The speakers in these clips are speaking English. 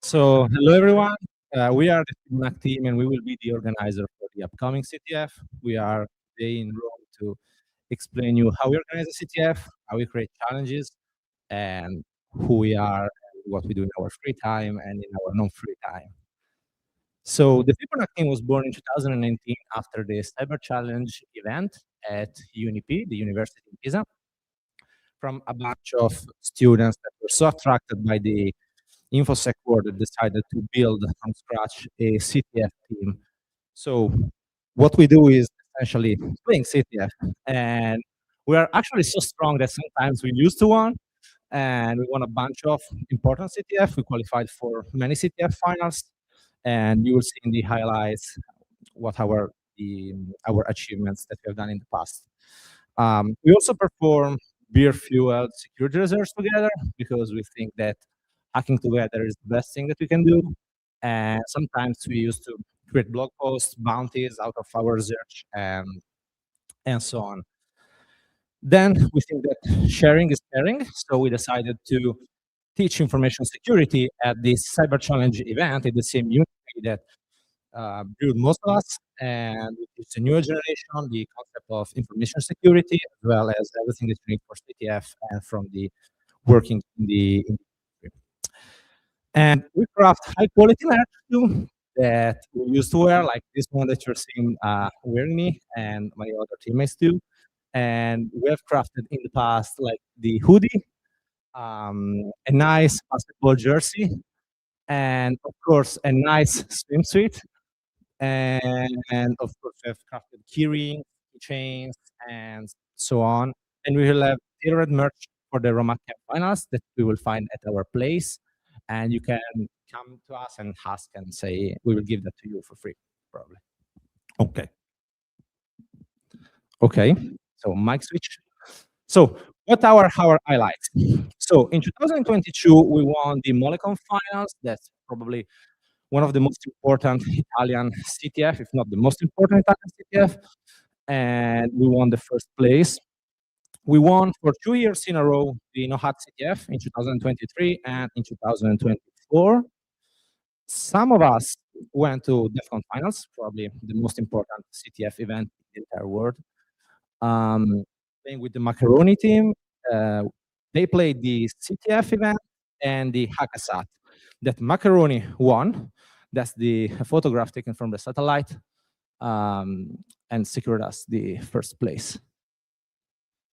So, hello everyone. We are the Fibonhack team, and we will be the organizer for the upcoming CTF. We are today in Rome to explain you how we organize a CTF, how we create challenges, and who we are, and what we do in our free time and in our non-free time. So, the Fibonhack team was born in 2019 after the Cyber Challenge event at UNP, the University in Pisa, from a bunch of students that were so attracted by the InfoSec world that decided to build from scratch a CTF team. So what we do is essentially playing CTF, and we are actually so strong that sometimes we used to win, and we won a bunch of important CTF. We qualified for many CTF finals, and you will see in the highlights what our achievements that we have done in the past. We also perform beer-fueled security research together because we think that hacking together is the best thing that we can do. And sometimes we used to create blog posts, bounties out of our research, and so on. Then we think that sharing is caring, so we decided to teach information security at this Cyber Challenge event at the same university that brewed most of us, and we teach the newer generation the concept of information security, as well as everything that you need for CTF and from the working in the industry. And we craft high quality merch too that we used to wear, like this one that you're seeing wearing me and my other teammates too. And we have crafted in the past like the hoodie, a nice basketball jersey, and of course a nice swimsuit. And of course we have crafted keyrings, keychains, and so on. And we will have tailored merch for the RomHack Camp finals that we will find at our place. And you can come to us and ask and say, we will give that to you for free, probably. Okay. Okay, so mic switch. So what are our highlights? So in 2022, we won the Molecon finals. That's probably one of the most important Italian CTF, if not the most important Italian CTF. And we won the first place. We won for 2 years in a row the NoHat CTF in 2023 and in 2024. Some of us went to DEF CON finals, probably the most important CTF event in the entire world. Playing with the Macaroni team, they played the CTF event and the Hackasat. That Macaroni won. That's the photograph taken from the satellite, and secured us the first place.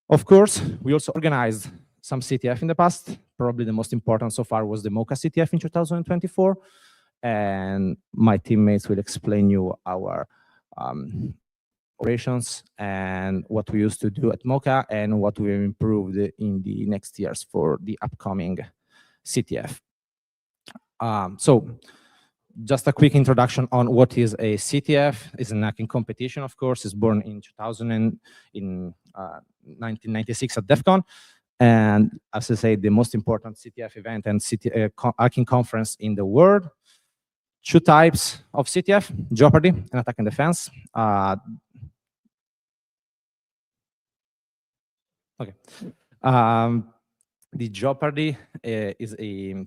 Of course, we also organized some CTF in the past. Probably the most important so far was the Mocha CTF in 2024. And my teammates will explain you our operations and what we used to do at Mocha and what we improved in the next years for the upcoming CTF. So just a quick introduction on what is a CTF. It's a hacking competition, of course. It's born in 1996 at DEF CON. And as I say, the most important CTF event and hacking conference in the world. 2 types of CTF, Jeopardy and Attack and Defense. Okay. The Jeopardy is a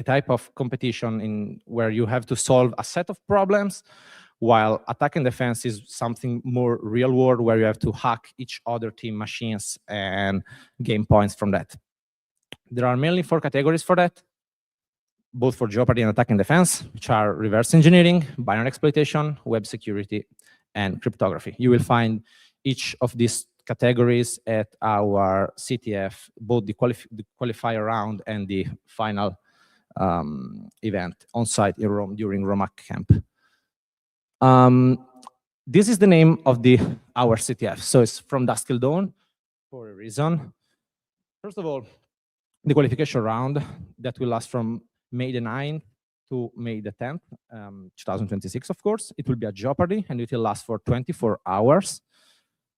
type of competition where you have to solve a set of problems, while Attack and Defense is something more real world where you have to hack each other team machines and gain points from that. There are mainly 4 categories for that, both for Jeopardy and Attack and Defense, which are reverse engineering, binary exploitation, web security, and cryptography. You will find each of these categories at our CTF, both the qualifier round and the final event on site in Rome during RomHack Camp. This is the name of our CTF. So it's from Dusk till dawn for a reason. First of all, the qualification round that will last from May the 9th to May the 10th, 2026, of course. It will be a Jeopardy, and it will last for 24 hours.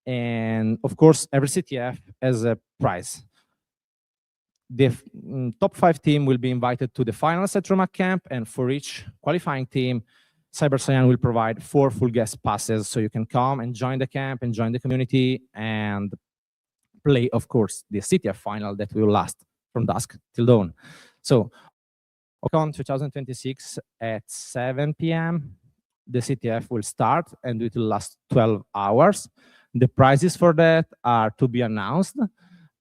And of course, every CTF has a prize. The top 5 team will be invited to the finals at RomHack Camp, and for each qualifying team, CyberCyan will provide 4 full guest passes, so you can come and join the camp and join the community and play, of course, the CTF final that will last from dusk till dawn. So, On 2026 at 7 p.m. the CTF will start and it will last 12 hours. The prizes for that are to be announced,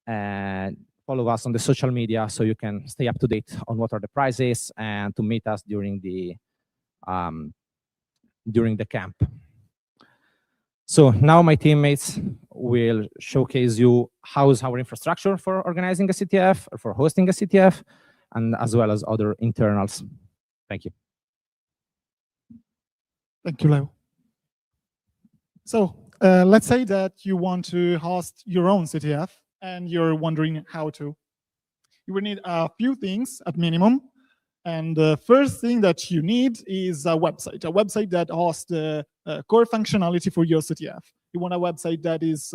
and follow us on the social media so you can stay up to date on what are the prizes and to meet us during the camp. So now my teammates will showcase you how is our infrastructure for organizing a CTF or for hosting a CTF, and as well as other internals. Thank you. Thank you, Leo. So let's say that you want to host your own CTF and you're wondering how to. You will need a few things at minimum. And the first thing that you need is a website that hosts the core functionality for your CTF. You want a website that is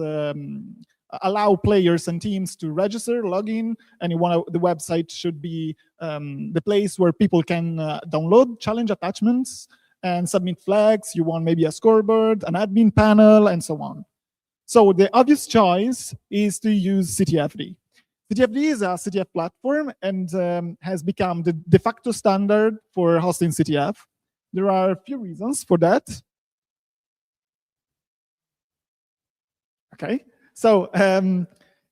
allow players and teams to register, log in, and the website should be the place where people can download challenge attachments and submit flags. You want maybe a scoreboard, an admin panel, and so on. So the obvious choice is to use CTFD. CTFD is a CTF platform and has become the de facto standard for hosting CTF. There are a few reasons for that. Okay, so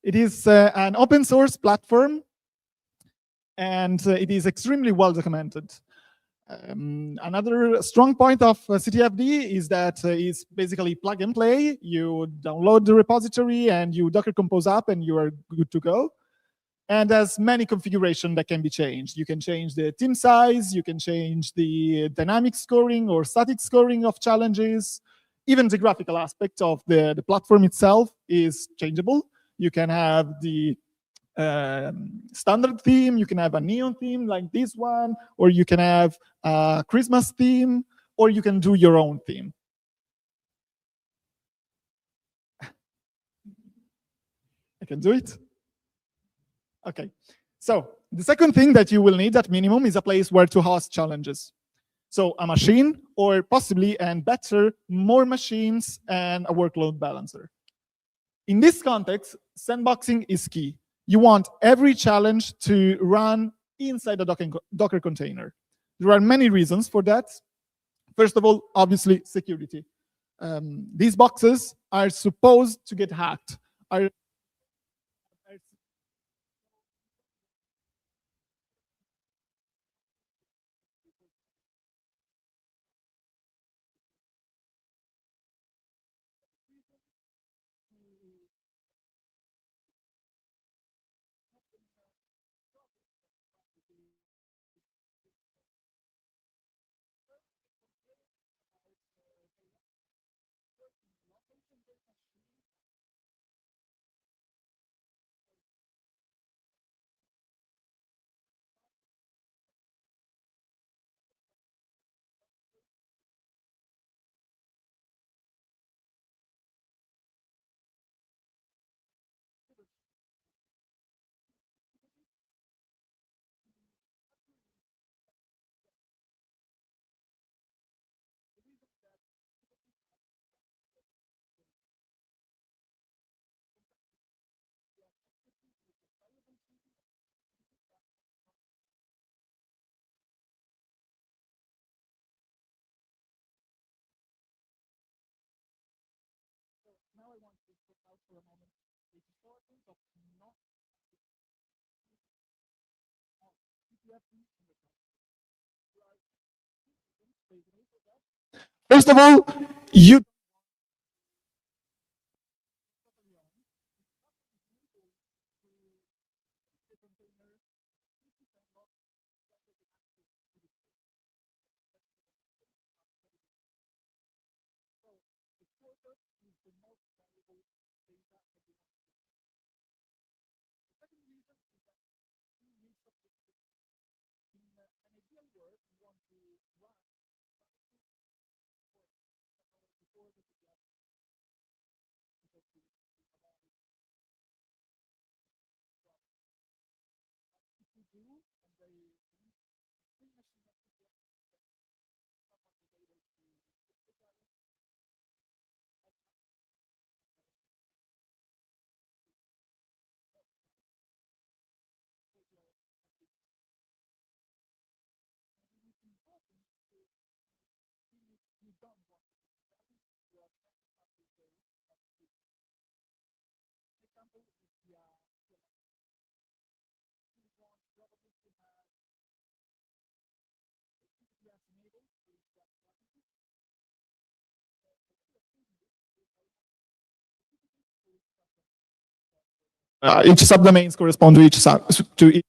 it is an open source platform and it is extremely well documented. Another strong point of CTFD is that it's basically plug and play. You download the repository and you Docker Compose up and you are good to go. And there's many configurations that can be changed. You can change the team size, you can change the dynamic scoring or static scoring of challenges. Even the graphical aspect of the platform itself is changeable. You can have the standard theme, you can have a neon theme like this one, or you can have a Christmas theme, or you can do your own theme. I can do it. Okay, so the second thing that you will need at minimum is a place where to host challenges. So a machine, or possibly, and better, more machines and a workload balancer. In this context, sandboxing is key. You want every challenge to run inside a Docker container. There are many reasons for that. First of all, obviously, security. These boxes are supposed to get hacked. Now I want to talk out for a moment the importance of not First of all, you Each subdomains correspond to each to each.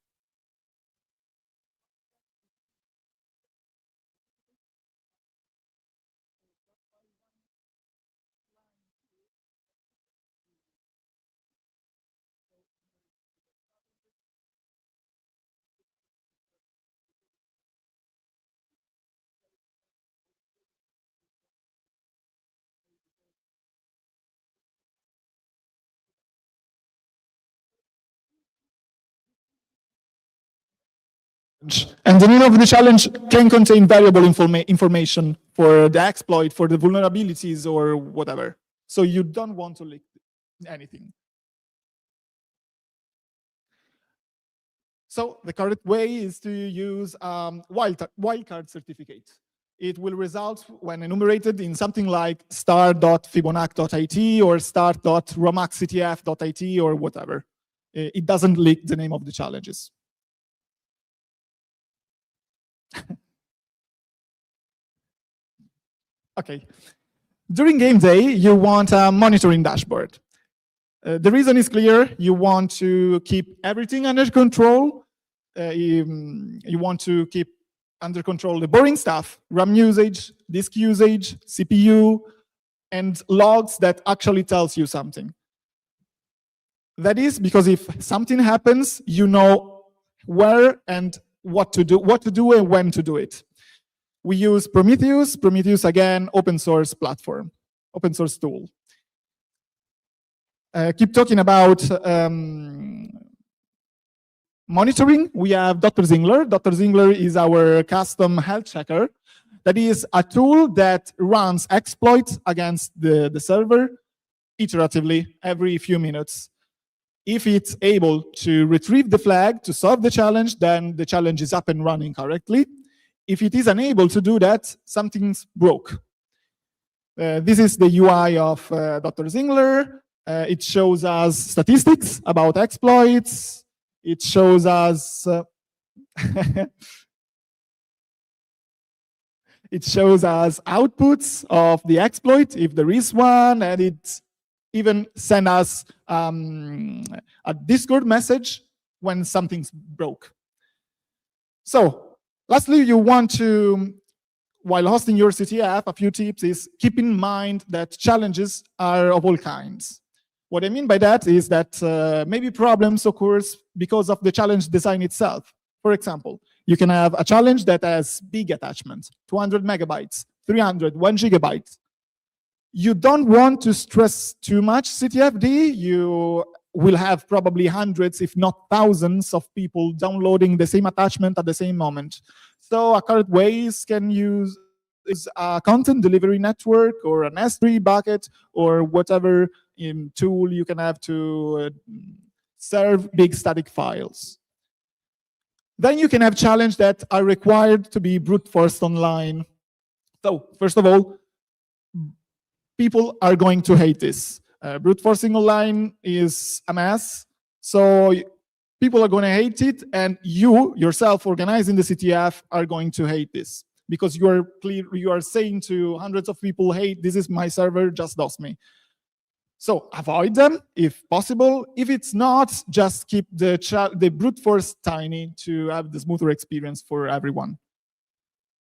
And the name of the challenge can contain variable information for the exploit, for the vulnerabilities, or whatever. So you don't want to leak anything. So the correct way is to use wildcard certificate. It will result when enumerated in something like star.fibonhack.it or start.romhackctf.it or whatever. It doesn't leak the name of the challenges. Okay. During game day, you want a monitoring dashboard. The reason is clear. You want to keep everything under control. You want to keep under control the boring stuff, RAM usage, disk usage, CPU, and logs that actually tells you something. That is because if something happens, you know where and what to do and when to do it. We use Prometheus. Prometheus, again, open source platform, open source tool. Keep talking about monitoring. We have Dr. Zingler. Dr. Zingler is our custom health checker. That is a tool that runs exploits against the server iteratively every few minutes. If it's able to retrieve the flag to solve the challenge, then the challenge is up and running correctly. If it is unable to do that, something's broke. This is the UI of Dr. Zingler. It shows us statistics about exploits. It shows us it shows us outputs of the exploit if there is one, and it even sends us a Discord message when something's broke. So lastly, you want to, while hosting your CTF, a few tips is keep in mind that challenges are of all kinds. What I mean by that is that maybe problems occurs because of the challenge design itself. For example, you can have a challenge that has big attachments, 200 megabytes, 300, 1 gigabyte. You don't want to stress too much CTFD. You will have probably hundreds, if not thousands, of people downloading the same attachment at the same moment. So a correct ways can use is a content delivery network or an S3 bucket or whatever tool you can have to serve big static files. Then you can have challenges that are required to be brute forced online. So first of all, people are going to hate this. Brute forcing online is a mess. So people are going to hate it, and you yourself organizing the CTF are going to hate this because you are saying to hundreds of people, hey, this is my server, just DOS me. So avoid them if possible. If it's not, just keep the brute force tiny to have the smoother experience for everyone.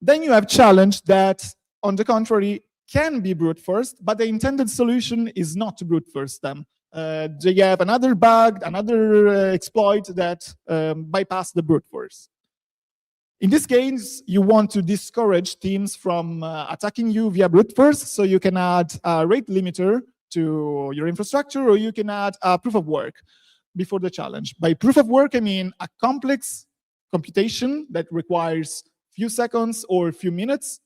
Then you have challenge that, on the contrary, can be brute forced, but the intended solution is not to brute force them. They have another bug, another exploit that bypass the brute force. In this case, you want to discourage teams from attacking you via brute force, so you can add a rate limiter to your infrastructure, or you can add a proof of work before the challenge. By proof of work, I mean a complex computation that requires few seconds or a few minutes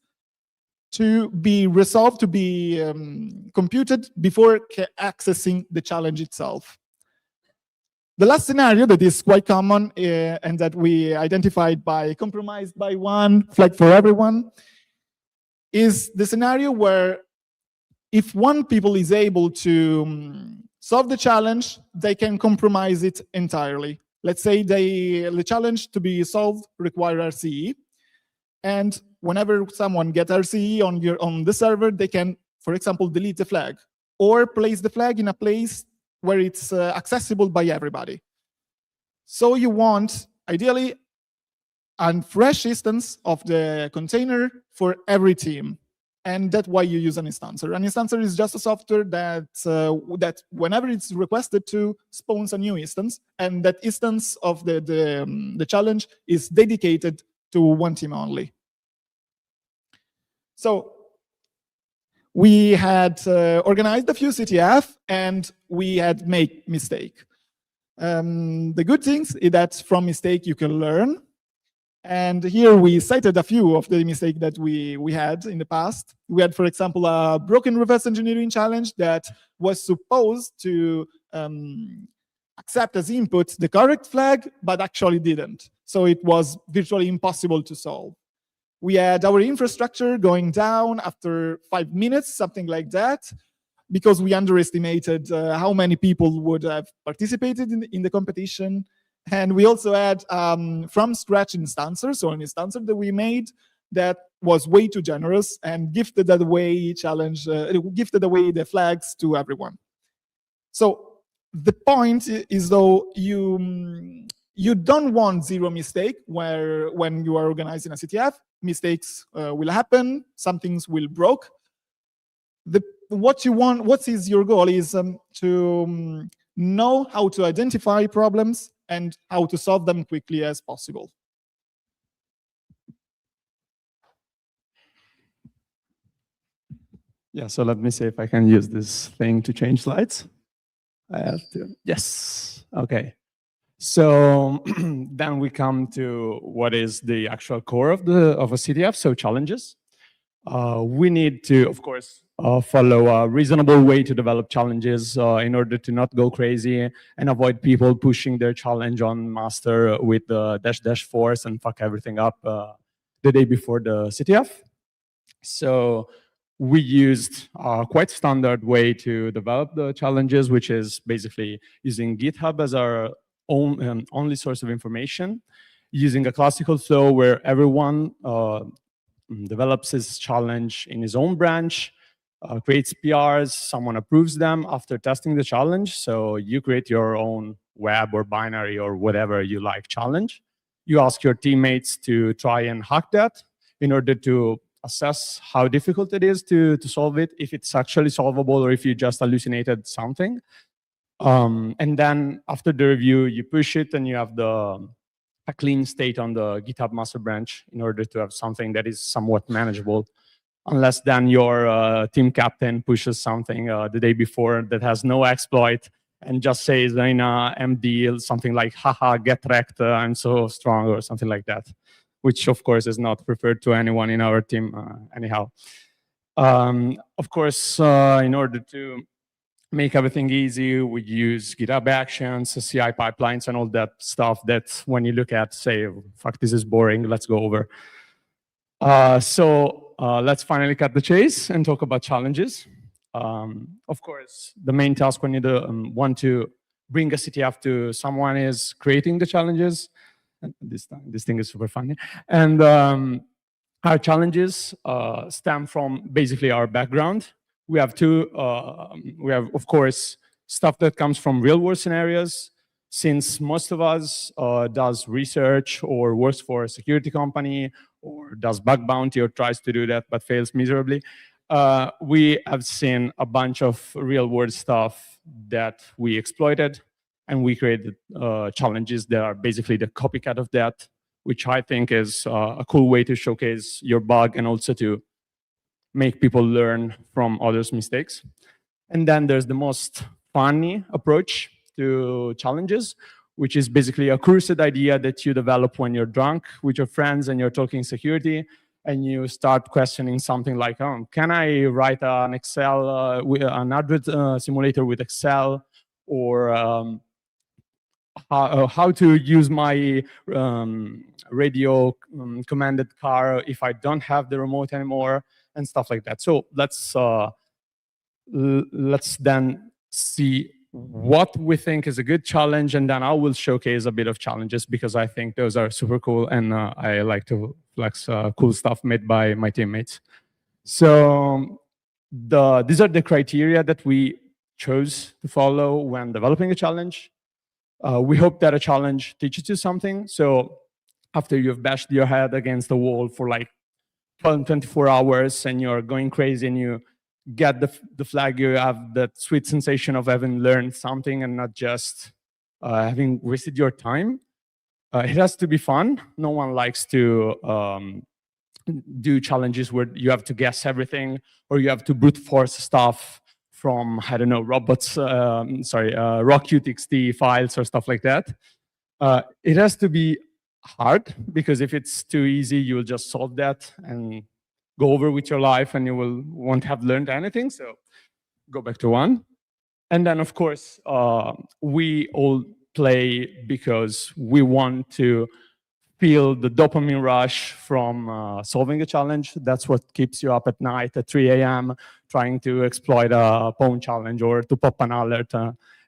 to be resolved, to be computed before accessing the challenge itself. The last scenario that is quite common and that we identified by compromised by one, flag for everyone, is the scenario where if one people is able to solve the challenge, they can compromise it entirely. Let's say the challenge to be solved requires RCE, and whenever someone gets RCE on the server, they can, for example, delete the flag or place the flag in a place where it's accessible by everybody. So you want, ideally, a fresh instance of the container for every team. And that's why you use an instancer. An instancer is just a software that, that whenever it's requested to, spawns a new instance, and that instance of the challenge is dedicated to one team only. So we had organized a few CTF, and we had made mistake. The good things is that from mistake you can learn. And here we cited a few of the mistakes that we had in the past. We had, for example, a broken reverse engineering challenge that was supposed to accept as input the correct flag, but actually didn't. So it was virtually impossible to solve. We had our infrastructure going down after 5 minutes, something like that, because we underestimated how many people would have participated in the competition. And we also had from scratch instancer, so an instancer that we made that was way too generous and gifted away gifted away the flags to everyone. So the point is, though, you don't want zero mistake when you are organizing a CTF. Mistakes will happen, some things will broke. What is your goal is to know how to identify problems and how to solve them quickly as possible. Yeah, so let me see if I can use this thing to change slides. I have to. Yes. Okay. So then we come to what is the actual core of a CTF, so challenges. We need to, of course, follow a reasonable way to develop challenges in order to not go crazy and avoid people pushing their challenge on master with the -- force and fuck everything up the day before the CTF. So we used a quite standard way to develop the challenges, which is basically using GitHub as our own only source of information, using a classical flow where everyone develops his challenge in his own branch, creates PRs, someone approves them after testing the challenge. So you create your own web or binary or whatever you like challenge. You ask your teammates to try and hack that in order to assess how difficult it is to solve it, if it's actually solvable or if you just hallucinated something. And then after the review, you push it and you have a clean state on the GitHub master branch in order to have something that is somewhat manageable. Unless then your team captain pushes something the day before that has no exploit and just says in a MD something like, haha, get wrecked, I'm so strong, or something like that, which of course is not preferred to anyone in our team anyhow. Of course, in order to make everything easy, we use GitHub Actions, CI pipelines, and all that stuff that when you look at, say, fuck, this is boring, let's go over. So let's finally cut the chase and talk about challenges. Of course, the main task when you want to bring a CTF to someone is creating the challenges. And this thing is super funny. And our challenges stem from basically our background. We have of course, stuff that comes from real-world scenarios. Since most of us does research or works for a security company or does bug bounty or tries to do that but fails miserably, we have seen a bunch of real-world stuff that we exploited, and we created challenges that are basically the copycat of that, which I think is a cool way to showcase your bug and also to make people learn from others' mistakes. And then there's the most funny approach to challenges, which is basically a cursed idea that you develop when you're drunk with your friends and you're talking security, and you start questioning something like, oh, can I write an Excel, an advert simulator with Excel, or how to use my radio commanded car if I don't have the remote anymore. and stuff like that. So let's then see what we think is a good challenge, and then I will showcase a bit of challenges because I think those are super cool, and I like to flex cool stuff made by my teammates. So these are the criteria that we chose to follow when developing a challenge. We hope that a challenge teaches you something. So after you've bashed your head against the wall for like 12, 24 hours and you're going crazy and you get the flag, you have that sweet sensation of having learned something and not just having wasted your time. It has to be fun. No one likes to do challenges where you have to guess everything or you have to brute force stuff from, I don't know, robots, rock.txt files or stuff like that. It has to be hard, because if it's too easy, you will just solve that and go over with your life and you won't have learned anything. So go back to 1. And then, of course, we all play because we want to feel the dopamine rush from solving a challenge. That's what keeps you up at night at 3 a.m. trying to exploit a pawn challenge or to pop an alert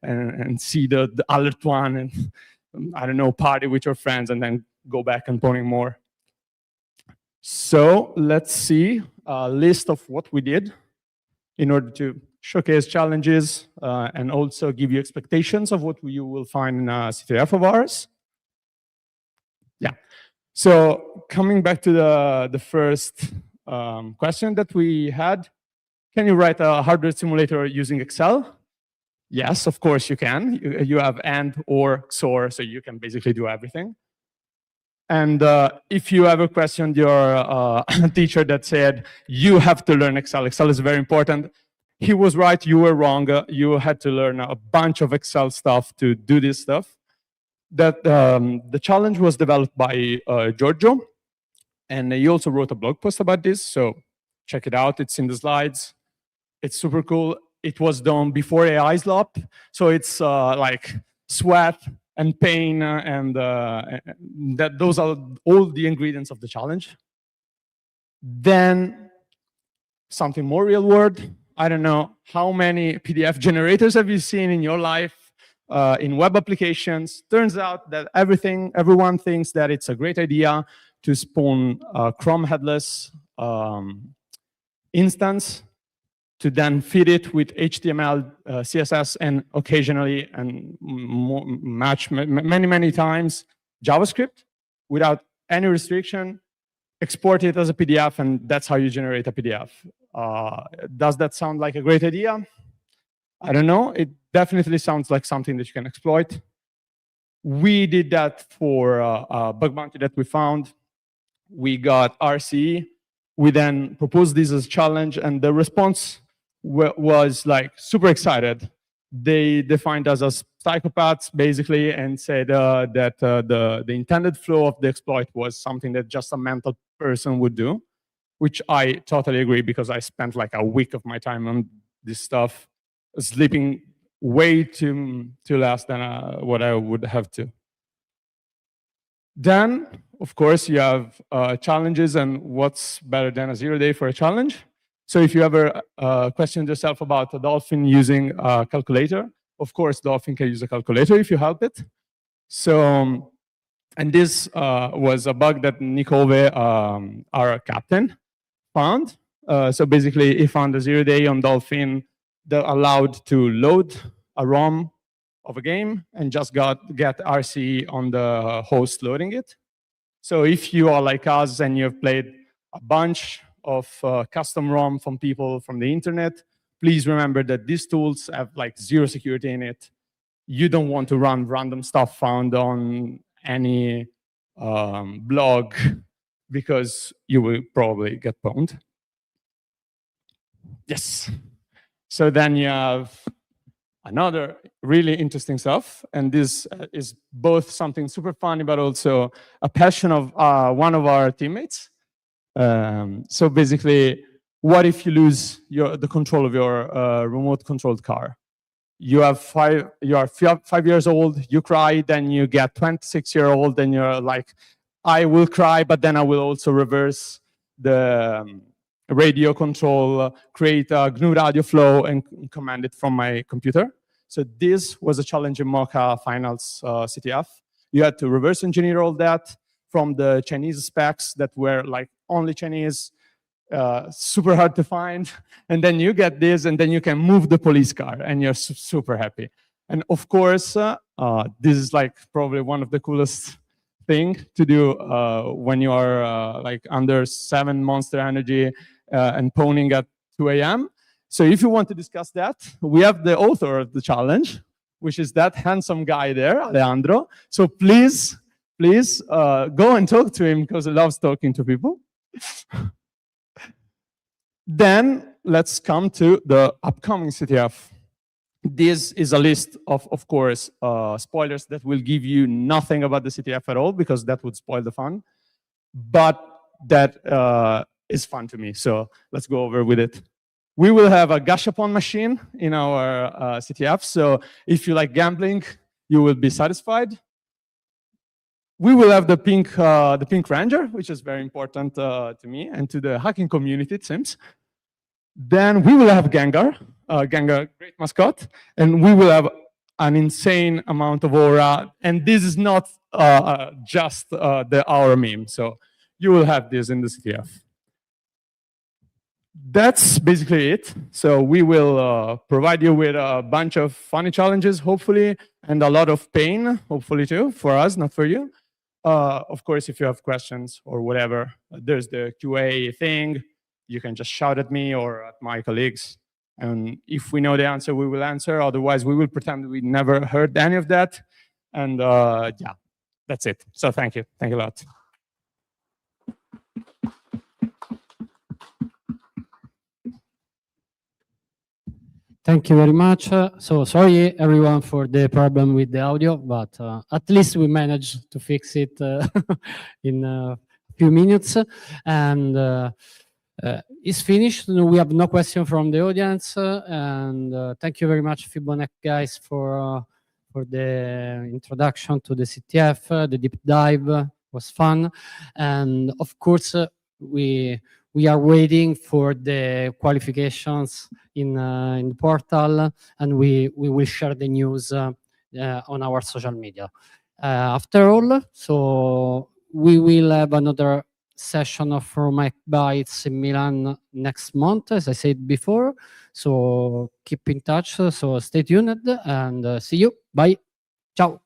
and see the alert one and, I don't know, party with your friends and then go back and pawning more. So let's see a list of what we did in order to showcase challenges and also give you expectations of what you will find in a CTF of ours. Yeah. So coming back to the first question that we had, can you write a hardware simulator using Excel? Yes, of course you can. You have AND or XOR, so you can basically do everything. And if you ever questioned your teacher that said, you have to learn Excel, Excel is very important, he was right, you were wrong. You had to learn a bunch of Excel stuff to do this stuff. That the challenge was developed by Giorgio, and he also wrote a blog post about this, so check it out, it's in the slides. It's super cool. It was done before AI slop, so it's like sweat and pain, and those are all the ingredients of the challenge. Then something more real world. I don't know how many PDF generators have you seen in your life in web applications. Turns out that everyone thinks that it's a great idea to spawn a Chrome headless instance, to then feed it with HTML, CSS, and occasionally, and many times, JavaScript without any restriction, export it as a PDF, and that's how you generate a PDF. Does that sound like a great idea? I don't know. It definitely sounds like something that you can exploit. We did that for a bug bounty that we found. We got RCE. We then proposed this as a challenge, and the response was like super excited. They defined us as psychopaths basically and said that the intended flow of the exploit was something that just a mental person would do, which I totally agree, because I spent like a week of my time on this stuff, sleeping way too less than what I would have to. Then, of course, you have challenges, and what's better than a 0 day for a challenge? So if you ever questioned yourself about a Dolphin using a calculator, of course, Dolphin can use a calculator if you help it. So, and this was a bug that Nicole, our captain, found. So basically, he found a 0 day on Dolphin that allowed to load a ROM of a game and just get RCE on the host loading it. So if you are like us and you've played a bunch of custom ROM from people from the internet, please remember that these tools have like zero security in it. You don't want to run random stuff found on any blog, because you will probably get pwned. Yes. So then you have another really interesting stuff, and this is both something super funny, but also a passion of one of our teammates. So basically, what if you lose the control of your remote-controlled car? You are 5 years old, you cry, then you get 26-year-old, and you're like, I will cry, but then I will also reverse the radio control, create a GNU radio flow, and command it from my computer. So this was a challenge in Mocha Finals CTF. You had to reverse engineer all that from the Chinese specs that were like only Chinese, super hard to find. And then you get this, and then you can move the police car, and you're super happy. And of course, this is like probably one of the coolest thing to do when you are like under 7 Monster Energy and pwning at 2 a.m. So if you want to discuss that, we have the author of the challenge, which is that handsome guy there, Alejandro. So please go and talk to him, because he loves talking to people. Then let's come to the upcoming CTF. This is a list of course, spoilers that will give you nothing about the CTF at all, because that would spoil the fun. But that is fun to me, so let's go over with it. We will have a gashapon machine in our CTF, so if you like gambling, you will be satisfied. We will have the pink ranger, which is very important to me and to the hacking community, it seems. Then we will have Gengar, Gengar, great mascot, and we will have an insane amount of aura. And this is not just the aura meme, so you will have this in the CTF. That's basically it. So we will provide you with a bunch of funny challenges, hopefully, and a lot of pain, hopefully too, for us, not for you. Of course, if you have questions or whatever, there's the QA thing. You can just shout at me or at my colleagues. And if we know the answer, we will answer. Otherwise, we will pretend we never heard any of that. And yeah, that's it. So thank you. Thank you a lot. Thank you very much. So sorry, everyone, for the problem with the audio, but at least we managed to fix it in a few minutes. And it's finished. We have no question from the audience. And thank you very much, Fibonhack guys, for the introduction to the CTF. The deep dive was fun. And of course, we are waiting for the qualifications in the portal, and we will share the news on our social media. After all, so we will have another session of RomHack Bẏtes in Milan next month, as I said before. So keep in touch. So stay tuned and see you. Bye. Ciao.